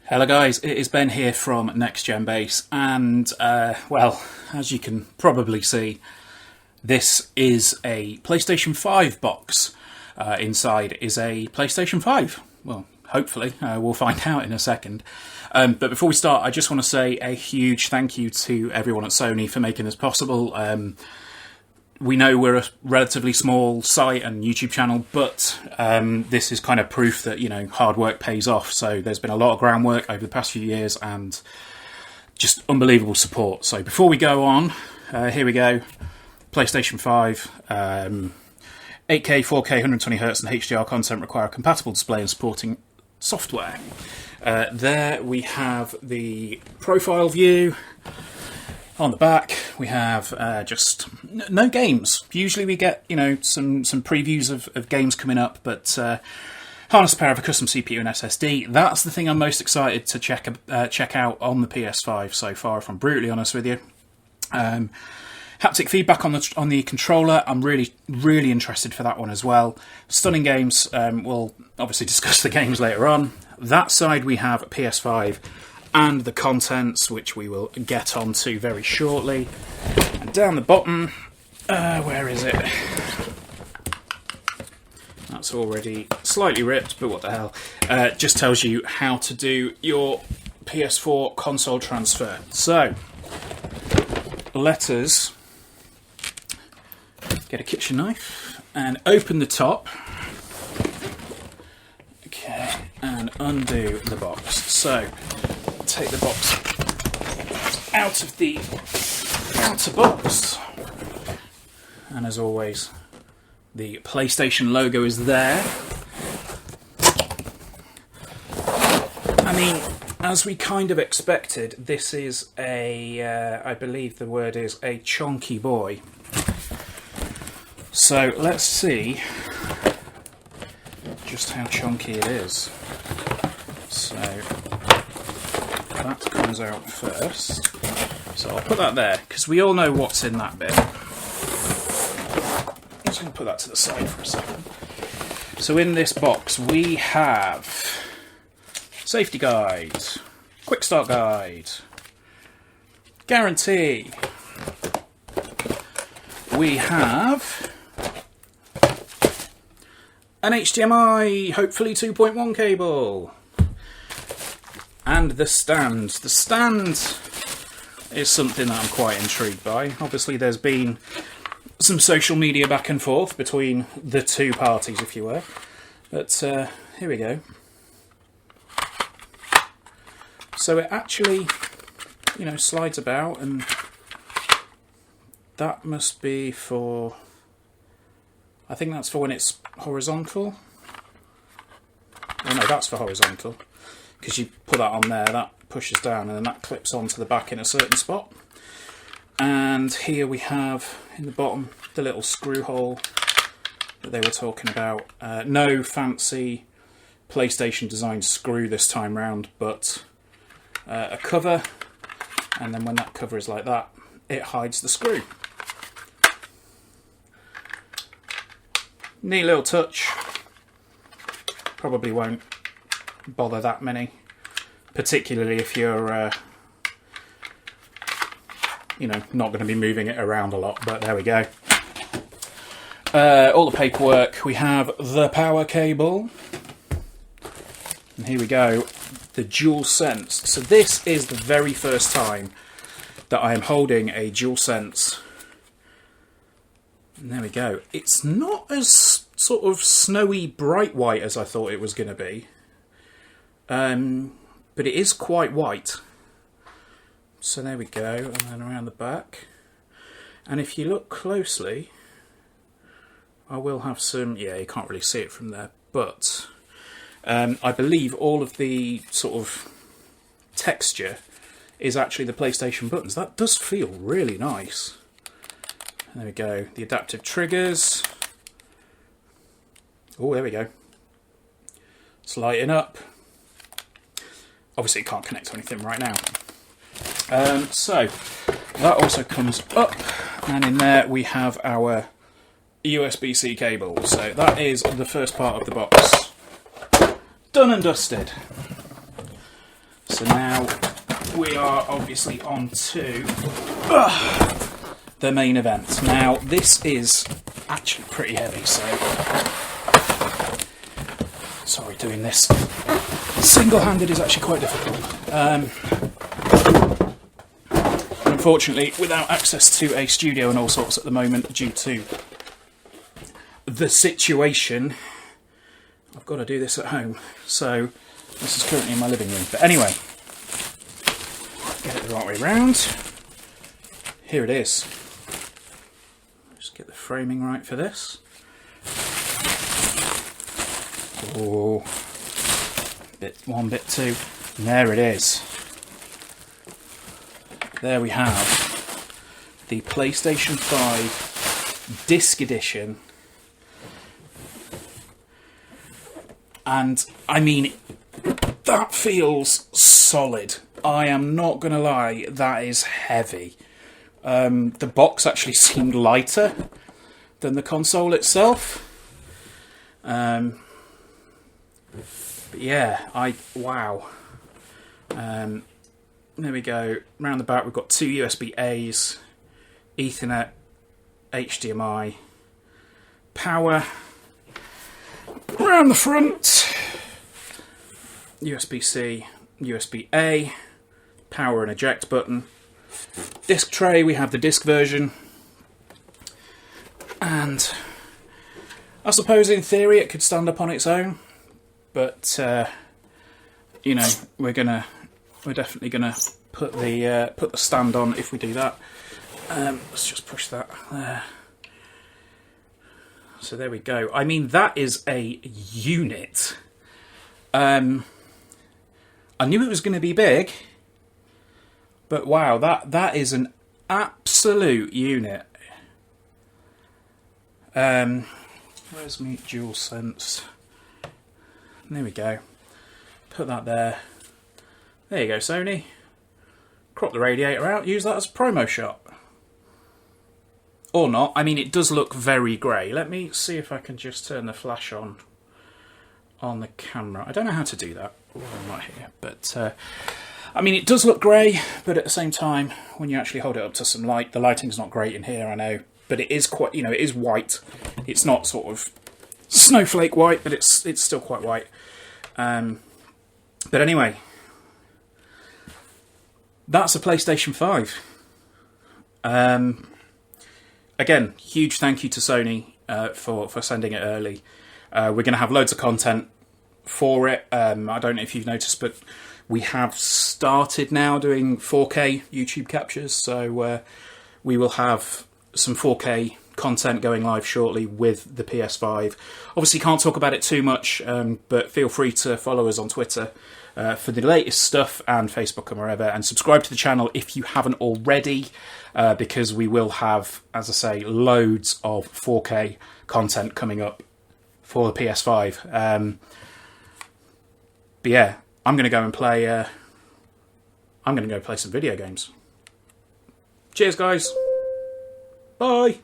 Hello guys, it is Ben here from Next Gen Base, and well, as you can probably see, this is a PlayStation 5 box. Inside is a PlayStation 5. Well, hopefully, we'll find out in a second. But before we start, I just want to say a huge thank you to everyone at Sony for making this possible. We know we're a relatively small site and YouTube channel, but this is kind of proof that, you know, hard work pays off. So there's been a lot of groundwork over the past few years and just unbelievable support. So before we go on, here we go. PlayStation 5, 8K, 4K, 120Hz and HDR content require a compatible display and supporting software. There we have the profile view. On the back, we have just no games. Usually we get, you know, some previews of games coming up, but harness the power of a custom CPU and SSD. That's the thing I'm most excited to check out on the PS5 so far, if I'm brutally honest with you. Haptic feedback on the controller. I'm really interested for that one as well. Stunning games. We'll obviously discuss the games later on. That side we have a PS5. And the contents, which we will get onto very shortly. And down the bottom, where is it? That's already slightly ripped, but what the hell. Just tells you how to do your PS4 console transfer. So, let us get a kitchen knife and open the top. Okay, and undo the box. So, take the box out of the outer box, and as always the PlayStation logo is there. I mean, as we kind of expected, this is a I believe the word is a chonky boy. So let's see just how chonky it is. So that comes out first. So I'll put that there, because we all know what's in that bit. I'm just going to put that to the side for a second. So in this box we have safety guide, quick start guide, guarantee. We have an HDMI, hopefully 2.1 cable. And the stand. The stand is something that I'm quite intrigued by. Obviously there's been some social media back and forth between the two parties, if you were. But here we go. So it actually, you know, slides about, and that must be for, I think that's for when it's horizontal. Oh no, that's for horizontal. Because you put that on there, that pushes down, and then that clips onto the back in a certain spot. And here we have, in the bottom, the little screw hole that they were talking about. No fancy PlayStation designed screw this time round, but a cover, and then when that cover is like that, it hides the screw. Neat little touch. Probably won't bother that many, particularly if you're you know, not going to be moving it around a lot, but there we go. All the paperwork. We have the power cable, and here we go, the DualSense. So this is the very first time that I am holding a DualSense, and there we go. It's not as sort of snowy bright white as I thought it was going to be. But it is quite white. So there we go, and then around the back. And if you look closely, I will have some, yeah, you can't really see it from there, but I believe all of the sort of texture is actually the PlayStation buttons. That does feel really nice. And there we go, the adaptive triggers. Oh, there we go. It's lighting up. Obviously it can't connect to anything right now. So that also comes up, and in there we have our USB-C cable. So that is the first part of the box. Done and dusted. So now we are obviously on to the main event. Now this is actually pretty heavy, so sorry, doing this single-handed is actually quite difficult. Unfortunately, without access to a studio and all sorts at the moment due to the situation, I've got to do this at home. So this is currently in my living room. But anyway, get it the right way round. Here it is. Just get the framing right for this. Oh, bit one, bit two. And there it is. There we have the PlayStation 5 Disc Edition. And I mean, that feels solid. I am not going to lie, that is heavy. The box actually seemed lighter than the console itself. But yeah, wow. There we go. Round the back we've got two USB-A's, Ethernet, HDMI, power. Around the front, USB-C, USB-A, power and eject button. Disc tray, we have the disc version. And I suppose in theory it could stand up on its own, but you know, we're definitely gonna put the stand on if we do that. Let's just push that there. So there we go. I mean, that is a unit. I knew it was going to be big, but wow, that is an absolute unit. Where's my DualSense? There we go. Put that there. There you go, Sony. Crop the radiator out, use that as a promo shot. Or not. I mean, it does look very grey. Let me see if I can just turn the flash on the camera. I don't know how to do that while I'm not here. But, I mean, it does look grey, but at the same time, when you actually hold it up to some light, the lighting's not great in here, I know. But it is quite, you know, it is white. It's not sort of snowflake white, but it's still quite white. But anyway, that's a PlayStation 5. Again, huge thank you to Sony for sending it early. We're going to have loads of content for it. I don't know if you've noticed, but we have started now doing 4K YouTube captures. So we will have some 4K content going live shortly with the PS5. Obviously can't talk about it too much, but feel free to follow us on Twitter for the latest stuff, and Facebook and wherever, and subscribe to the channel if you haven't already, because we will have, as I say, loads of 4K content coming up for the PS5. But yeah, I'm going to go and play. I'm going to go play some video games. Cheers, guys. Bye.